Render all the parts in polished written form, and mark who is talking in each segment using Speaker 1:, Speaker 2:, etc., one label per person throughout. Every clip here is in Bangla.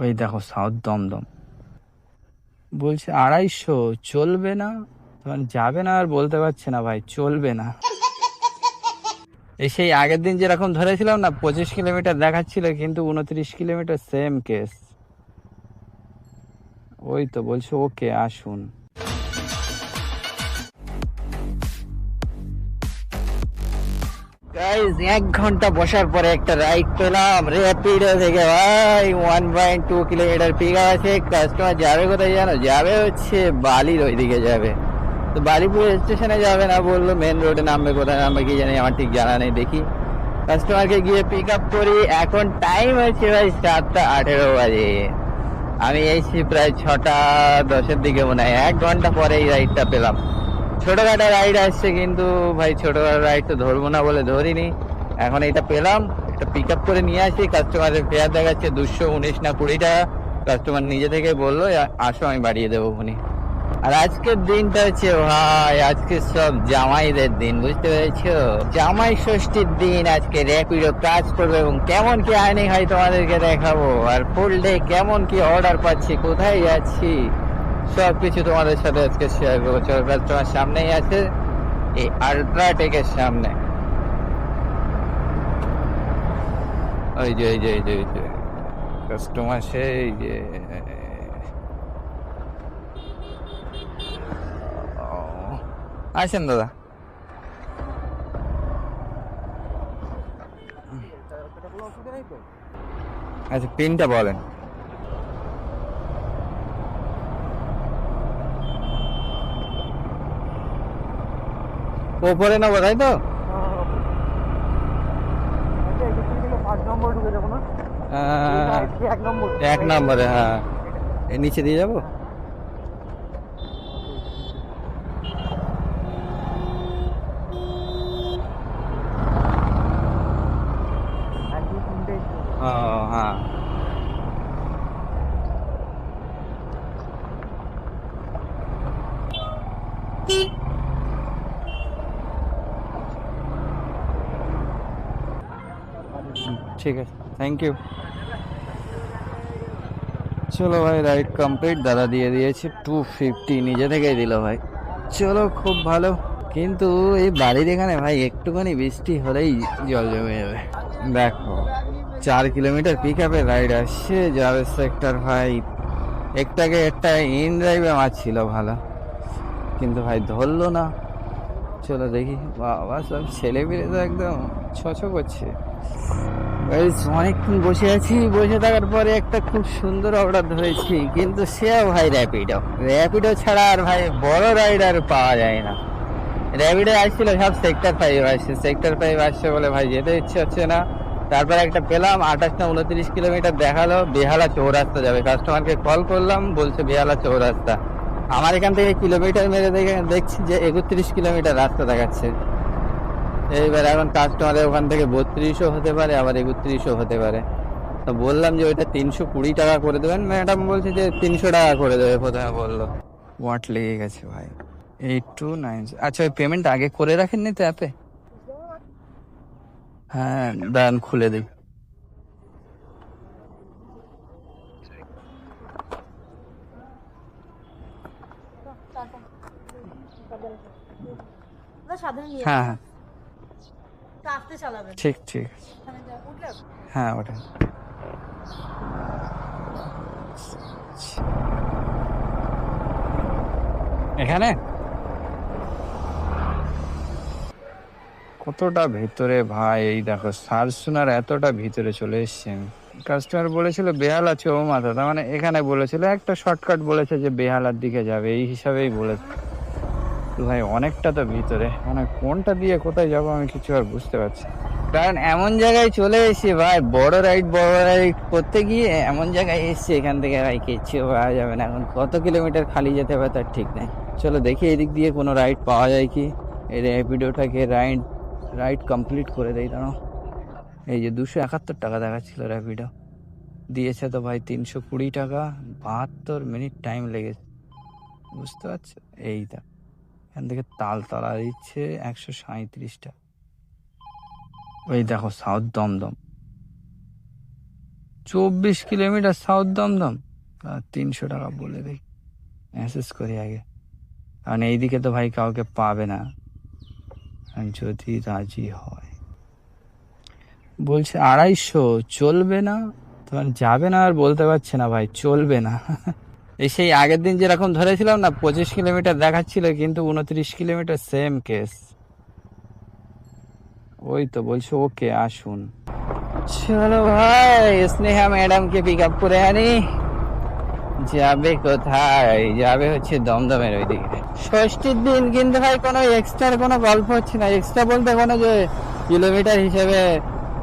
Speaker 1: ওই দেখো সাউথ দমদম বলছে 250 চলবে না, মানে যাবে না আর বলতে পারছে না ভাই, চলবে না। এই সেই আগের দিন যেরকম ধরেছিলাম না, 25 কিলোমিটার দেখাচ্ছিল কিন্তু 29 কিলোমিটার, সেম কেস। ওই তো বলছে ওকে আসুন। গাইস 1 ঘন্টা বসার পরে একটা রাইড পেলাম র্যাপিডো থেকে ভাই। 1.2 কিলোমিটার পিক আছে। কাস্টমার যাবে কোথায় জানো? যাবে হচ্ছে বালির ওইদিকে যাবে। তো বালিপুর স্টেশনে যাবে না, বললো মেন রোডে নামবে। কোথায় নামবে কি জানি, আমার ঠিক জানা নেই। দেখি কাস্টমারকে গিয়ে পিক আপ করি। এখন টাইম হচ্ছে ভাই 7:18 বাজে। আমি এসেছি প্রায় 6:10 দিকে মনে হয়। 1 ঘন্টা পরে এই রাইডটা পেলাম। ছোটখাটো রাইড আসছে কিন্তু ভাই ছোটখাটো রাইড তো ধরবো না বলে ধরিনি। এখন এটা পেলাম, এটা পিক আপ করে নিয়ে আসি। কাস্টমারের ফেয়ার দেখাচ্ছে 219 না 20 টাকা। কাস্টমার নিজে থেকে বললো আসো আমি বাড়িয়ে দেবো উনি। আর আজকের দিনটা হচ্ছে ভাই, আজকে সব জামাইদের দিন, বুঝতে পেরেছো? জামাই ষষ্ঠীর দিন আজকে র্যাপিডো কাজ করবে এবং কেমন কি আর্নিং হয় তোমাদেরকে দেখাবো। আর ফুল ডে কেমন কি অর্ডার পাচ্ছি, কোথায় যাচ্ছি, সবকিছু তোমাদের সাথে আজকে শেয়ার করবো। তোমার সামনেই আছে এই আল্ট্রাটেকের সামনে। ওই যে এই যে এই যে এই যে কাস্টমার সেই যে। আসেন দাদা। আচ্ছা পিনটা বলেন। ওপরে নেবো তাই তো? এক নম্বরে, হ্যাঁ। নিচে দিয়ে যাবো। ও হ্যাঁ। ঠিক আছে, থ্যাংক ইউ। চলো ভাই, রাইড কমপ্লিট। দাদা দিয়ে দিয়েছে 250, নিজে থেকেই দিল ভাই। চলো খুব ভালো। কিন্তু এই বাড়ির এখানে ভাই একটুখানি বৃষ্টি হলেই জল জমে যাবে। দেখো 4 কিলোমিটার পিক আপে রাইড আসছে, যাবে সেক্টর ভাই। একটাকে একটা ইন ড্রাইভে মারছিল ভালো, কিন্তু ভাই ধরলো না। চলো দেখি। বাবা সব ছেলে পেলে তো একদম ছছ করছে। অনেকক্ষণ বসে আছি, বসে থাকার পরে একটা খুব সুন্দর অর্ডার ধরেছি, কিন্তু সেও ভাই র্যাপিডো। র্যাপিডো ছাড়া আর ভাই বড় রাইড আর পাওয়া যায় না। র্যাপিডো আসছিল সব সেক্টর 5 আসছে, সেক্টর 5 আসছে বলে ভাই যেতে ইচ্ছে হচ্ছে না। তারপর একটা পেলাম 28 না 29 কিলোমিটার দেখালো, বেহালা চৌরাস্তা যাবে। কাস্টমারকে কল করলাম, বলছে বেহালা চৌরাস্তা। আমার এখান থেকে কিলোমিটার মেরে দেখছি যে 31 কিলোমিটার রাস্তা দেখাচ্ছে। এইবার এখন কাস্টমারের ওখান থেকে 32ও হতে পারে, আবার 31ও হতে পারে। তো বললাম যে ওইটা 320 টাকা করে দেবেন। ম্যাডাম বলছে যে 300 টাকা করে দেবে, প্রথমে বললো। ওয়াট লেগে গেছে ভাই। 829। আচ্ছা ওই পেমেন্ট আগে করে রাখেননি তো অ্যাপে? হ্যাঁ দাঁড়ান খুলে দিই। হ্যাঁ হ্যাঁ ঠিক ঠিক। হ্যাঁ ওটা এখানে কতটা ভেতরে ভাই। এই দেখো সারসুনার এতটা ভিতরে চলে এসছি আমি। কাস্টমার বলেছিল বেহালা চৌমাথা, তার মানে এখানে বলেছিল একটা শর্টকাট, বলেছে যে বেহালার দিকে যাবে, এই হিসাবেই বলেছে। তো ভাই অনেকটা তো ভিতরে, মানে কোনটা দিয়ে কোথায় যাবো আমি কিছু আর বুঝতে পারছি না। কারণ এমন জায়গায় চলে এসেছি ভাই, বড় রাইড করতে গিয়ে এমন জায়গায় এসেছি, এখান থেকে ভাই কিচ্ছু পাওয়া যাবে না। এখন কত কিলোমিটার খালি যেতে হবে তার ঠিক নেই। চলো দেখি এদিক দিয়ে কোনো রাইড পাওয়া যায় কি। এই র্যাপিডোটাকে রাইড রাইড কমপ্লিট করে দেয় দাঁড়াও। এই যে 271 টাকা দেখাচ্ছিল র্যাপিডো, দিয়েছে তো ভাই 320 টাকা। 72 মিনিট টাইম লেগেছে, বুঝতে পারছো? এইটা এখান থেকে তালতলা দিচ্ছে 137 টাকা। ওই দেখো south Dum Dum. 24 kilometre south Dum Dum, 300 টাকা বলে দিই, মেসেজ করি আগে, কারণ এইদিকে তো ভাই কাউকে পাবে না। যদি রাজি হয়, বলছে 250 চলবে না, তখন যাবে না আর বলতে পারছে না ভাই, চলবে না। এই সেই আগের দিন যেরকম ধরেছিলাম না, 25 কিলোমিটার দেখাচ্ছিল কিন্তু 29 কিলোমিটার, সেম কেস। ওই তো বলছে ওকে আসুন। চলো ভাই, স্নেহা ম্যাডামকে পিক আপ করে আনি। যাবে কোথায়? যাবে হচ্ছে দমদমের ওইদিকে। ষষ্ঠীর দিন কিন্তু ভাই কোনো এক্সট্রার কোনো গল্প হচ্ছে না। এক্সট্রা বলতে কোনো যে কিলোমিটার হিসেবে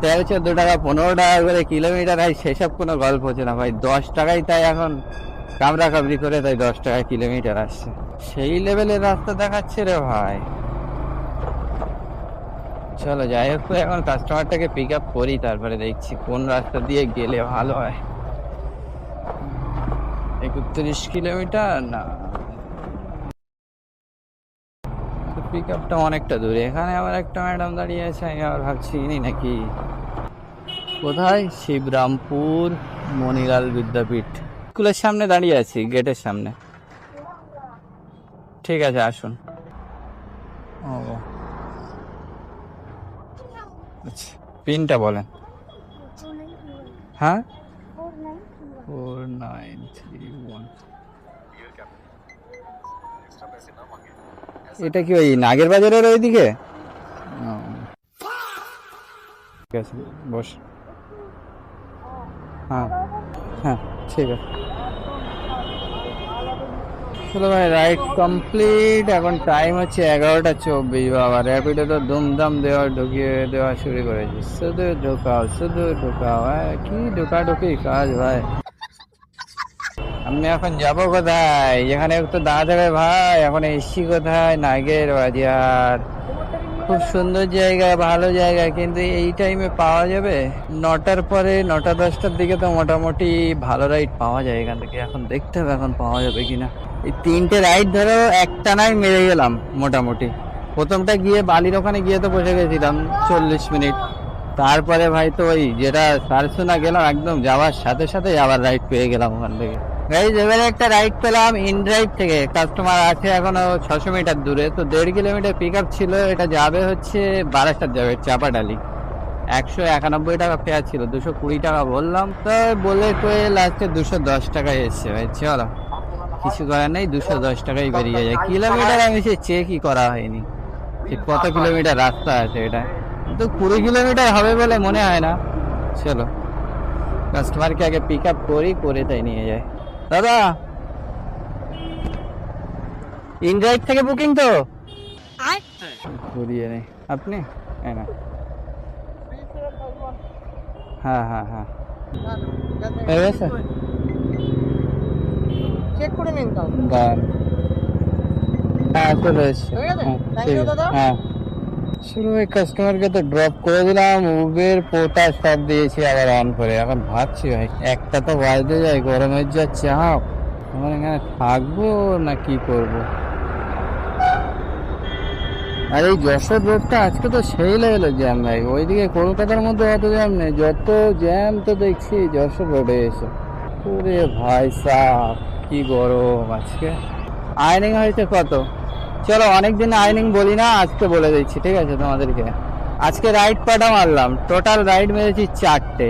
Speaker 1: 13-14 টাকা 15 টাকা করে কিলোমিটার হয়, সেসব কোনো গল্প হচ্ছে না ভাই। 10 টাকাই তাই এখন কামড়া কামড়ি করে, তাই 10 টাকা কিলোমিটার আসছে। সেই লেভেলের রাস্তা দেখাচ্ছে রে ভাই। চলো যাই হোক, এখন কাস্টমারটাকে পিক আপ করি, তারপরে দেখছি কোন রাস্তা দিয়ে গেলে ভালো হয়। 31 কিলোমিটার না, পিক আপটা অনেকটা দূরে। এখানে আবার একটা ম্যাডাম দাঁড়িয়ে আছে, আমি আবার ভাবছি ইনি নাকি। কোথায়? শিবরামপুর মণিলাল বিদ্যাপীঠ স্কুলের সামনে দাঁড়িয়ে আছি, গেটের সামনে। ঠিক আছে আসুন। ও আচ্ছা, পিনটা বলেন। হ্যাঁ, 4931। এটা কি ওই নাগের বাজারের ওইদিকে? ও, ঠিক আছে বস। হ্যাঁ হ্যাঁ ঠিক আছে। চলো ভাই, রাইড কমপ্লিট। এখন টাইম হচ্ছে 11টা 24। বাবা, র্যাপিডো তো দুমদাম ঢুকিয়ে দেওয়া শুরু করেছে। শুধু ঢোকাও, শুধু ঢোকাও, কি ঢোকাঢুকি কাজ ভাই। আমি এখন যাব কোথায়? এখানে একটু দাঁড়াতে হবে ভাই। এখন এসছি কোথায়? নাগের বাজার। খুব সুন্দর জায়গা, ভালো জায়গা, কিন্তু এই টাইমে পাওয়া যাবে? 9টার পরে, 9টা 10টার দিকে তো মোটামুটি ভালো রাইড পাওয়া যায় এখান থেকে। এখন দেখতে হবে এখন পাওয়া যাবে কিনা। এই 3টে রাইড ধরো একটা নাই মেরে গেলাম মোটামুটি। প্রথমটা গিয়ে বালির ওখানে গিয়ে তো বসে গেছিলাম 40 মিনিট। তারপরে ভাই তো ওই যেটা সারসোনা গেলাম, একদম যাওয়ার সাথে সাথে আবার রাইড পেয়ে গেলাম ওখান থেকে। গাইজ এবারে একটা রাইড পেলাম ইন ড্রাইভ থেকে। কাস্টমার আছে এখনো 600 মিটার দূরে, তো 1.5 কিলোমিটার পিক আপ ছিল। এটা যাবে হচ্ছে বারাসাত, যাবে চাপাডালি। 191 টাকা ফেয়ার ছিল, 220 টাকা বললাম, তো বলে কয়ে লাস্টে 210 টাকায় এসছে ভাই। চলো কিছু করার নেই, 210 টাকায় বেরিয়ে যায়। কিলোমিটার আমি সে চেকই করা হয়নি যে কত কিলোমিটার রাস্তা আছে এটা, তো 20 কিলোমিটার হবে বলে মনে হয় না। চলো কাস্টমারকে আগে পিক আপ করি, করে তাই নিয়ে যায়। দাদা, ইন ড্রাইভ থেকে বুকিং তো? ঘুরিয়ে নেই আপনি, না? হ্যাঁ হ্যাঁ হ্যাঁ,
Speaker 2: চেক করে নিন তাও।
Speaker 1: হ্যাঁ চলে এসছে। হ্যাঁ শুরু ওই কাস্টমারকে তো ড্রপ করে দিলাম, উবের পোতা সব দিয়েছি আবার অন করে। এখন ভাবছি ভাই, একটা তো বাজতে যায়, গরমের যা চাপ, আমার এখানে থাকবো না কি করবো। আর এই যশোর রোডটা আজকে তো সেই লেভেলে জ্যাম ভাই। ওইদিকে কলকাতার মধ্যে অত জ্যাম নেই, যত জ্যাম তো দেখছি যশোর রোডে এসে। ওরে ভাই সাহ, কি গরম আজকে। আর্নিং হয়েছে কত? চলো অনেকদিন আর্নিং বলি না, আজকে বলে দিচ্ছি ঠিক আছে তোমাদেরকে। আজকে রাইড কটা মারলাম? টোটাল রাইড মেরেছি 4টে,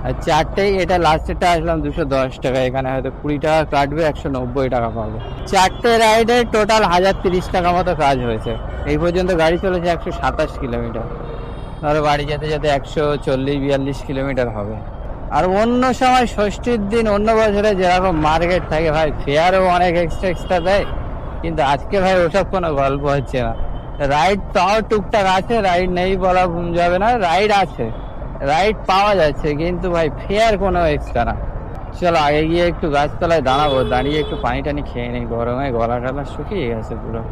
Speaker 1: আর 4টেই এটা লাস্টেরটা আসলাম 210 টাকা। এখানে হয়তো 20 টাকা কাটবে, 190 টাকা পাবো। 4টে রাইডে টোটাল 1030 টাকা মতো কাজ হয়েছে। এই পর্যন্ত গাড়ি চলেছে 127 কিলোমিটার। ধরো বাড়ি যেতে যেতে 140-42 কিলোমিটার হবে। আর অন্য সময় ষষ্ঠীর দিন, অন্য বছরে যেরকম মার্কেট থাকে ভাই, ফেয়ারও অনেক এক্সট্রা এক্সট্রা দেয়, কিন্তু আজকে ভাই ওসব কোনো গল্প হচ্ছে না। রাইড তাও টুকটাক আছে, রাইড নেই বলা যাবে না, রাইড আছে, রাইড পাওয়া যাচ্ছে, কিন্তু ভাই ফেয়ার কোনো এক্সট্রা না। চলো আগে গিয়ে একটু গাছতলায় দাঁড়াবো, দাঁড়িয়ে একটু পানি টানি খেয়ে নিই, গরমে গলা টলা শুকিয়ে গেছে পুরো।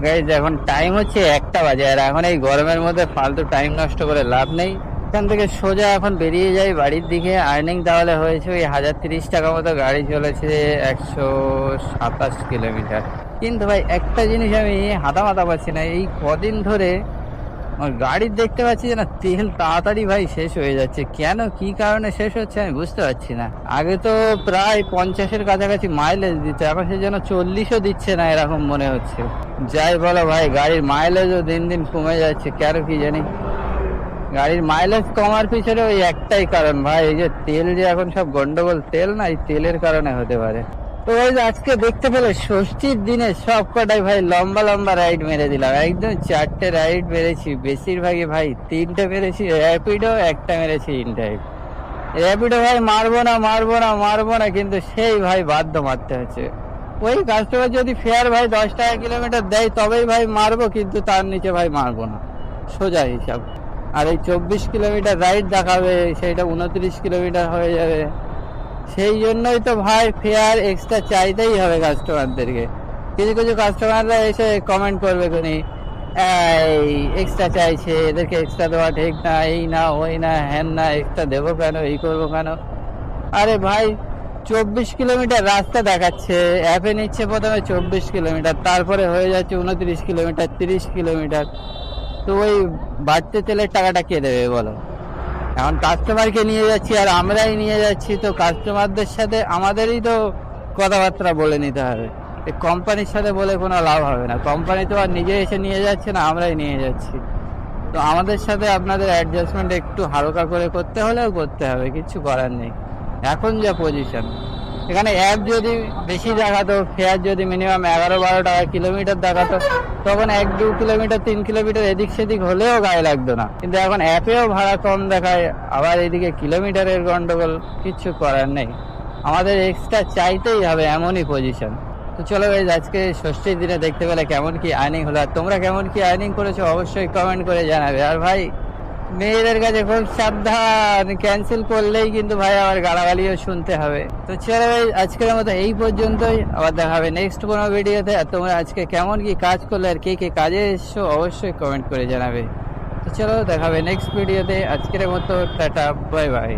Speaker 1: গাইজ এখন টাইম হচ্ছে 1টা বাজে, আর এখন এই গরমের মধ্যে ফালতু টাইম নষ্ট করে লাভ নেই। এখান থেকে সোজা এখন বেরিয়ে যাই বাড়ির দিকে। আর্নিং তাহলে হয়েছে ওই 1030 টাকা মতো, গাড়ি চলেছে 127 কিলোমিটার। কিন্তু ভাই একটা জিনিস আমি হাতা মাথা পাচ্ছি না, এই কদিন ধরে আমার গাড়ির দেখতে পাচ্ছি যে না তেল তাড়াতাড়ি ভাই শেষ হয়ে যাচ্ছে, কেন কি কারণে শেষ হচ্ছে আমি বুঝতে পারছি না। আগে তো প্রায় 50-এর কাছাকাছি মাইলেজ দিত, এখন সে যেন 40ও দিচ্ছে না এরকম মনে হচ্ছে। যাই বলো ভাই, গাড়ির মাইলেজও দিন দিন কমে যাচ্ছে, কেন কি জানি। গাড়ির মাইলেজ কমার পিছনে ওই একটাই কারণ ভাই, এই যে তেল যে এখন সব গন্ডগোল তেল না, এই তেলের কারণে হতে পারে। তো ওই যে আজকে দেখতে পেলে ষষ্ঠীর দিনে সব কটাই ভাই লম্বা লম্বা রাইড মেরে দিলাম, একদম 4টে রাইড মেরেছি, বেশিরভাগই ভাই 3টে মেরেছি র্যাপিডো, একটা মেরেছি ইনড্রাইভ। র্যাপিডো ভাই মারবো না কিন্তু সেই ভাই বাধ্য মারতে হচ্ছে। ওই কাস্টমার যদি ফেয়ার ভাই 10 টাকা কিলোমিটার দেয় তবেই ভাই মারবো, কিন্তু তার নিচে ভাই মারবো না, সোজা হিসাব। আর এই 24 কিলোমিটার রাইড দেখাবে, সেইটা 29 কিলোমিটার হয়ে যাবে। সেই জন্যই তো ভাই ফেয়ার এক্সট্রা চাইতেই হবে কাস্টমারদেরকে। কিছু কিছু কাস্টমাররা এসে কমেন্ট করবে কোনি এই এক্সট্রা চাইছে, এদেরকে এক্সট্রা দেওয়া ঠিক না, এই না ওই না হ্যান না, এক্সট্রা দেবো কেন, এই করবো কেন। আরে ভাই 24 কিলোমিটার রাস্তা দেখাচ্ছে, অ্যাপে নিচ্ছে প্রথমে 24 কিলোমিটার, তারপরে হয়ে যাচ্ছে 29 কিলোমিটার, 30 কিলোমিটার। তো ওই বাড়তে তেলের টাকাটা কে দেবে বলো? এখন কাস্টমারকে নিয়ে যাচ্ছি আর আমরাই নিয়ে যাচ্ছি, তো কাস্টমারদের সাথে আমাদেরই তো কথাবার্তা বলে নিতে হবে। কোম্পানির সাথে বলে কোনো লাভ হবে না, কোম্পানি তো আর নিজে এসে নিয়ে যাচ্ছে না, আমরাই নিয়ে যাচ্ছি। তো আমাদের সাথে আপনাদের অ্যাডজাস্টমেন্ট একটু হালকা করে করতে হলেও করতে হবে, কিছু করার নেই। এখন যা পজিশন, এখানে অ্যাপ যদি বেশি দেখাতো, ফেয়ার যদি মিনিমাম 11-12 টাকা কিলোমিটার দেখাতো, তখন 1-2 কিলোমিটার 3 কিলোমিটার এদিক সেদিক হলেও গায়ে লাগতো না। কিন্তু এখন অ্যাপেও ভাড়া কম দেখায়, আবার এদিকে কিলোমিটারের গন্ডগোল, কিচ্ছু করার নেই, আমাদের এক্সট্রা চাইতেই হবে, এমনই পজিশন। তো চলো গাইস, আজকে ষষ্ঠীর দিনে দেখতে পেলে কেমন কি আর্নিং হলো, আর তোমরা কেমন কি আর্নিং করেছো অবশ্যই কমেন্ট করে জানাবে। আর ভাই মেয়েদের কাছে খুব সাবধান, ক্যান্সেল করলেই কিন্তু ভাই আবার গালাগালিও শুনতে হবে। তো চলো ভাই, আজকের মতো এই পর্যন্তই, আবার দেখা হবে নেক্সট কোনো ভিডিওতে। আর তোমরা আজকে কেমন কি কাজ করলে আর কে কে কাজে এসছো অবশ্যই কমেন্ট করে জানাবে। তো চলো দেখা হবে নেক্সট ভিডিওতে, আজকের মতো টাটা, বাই বাই।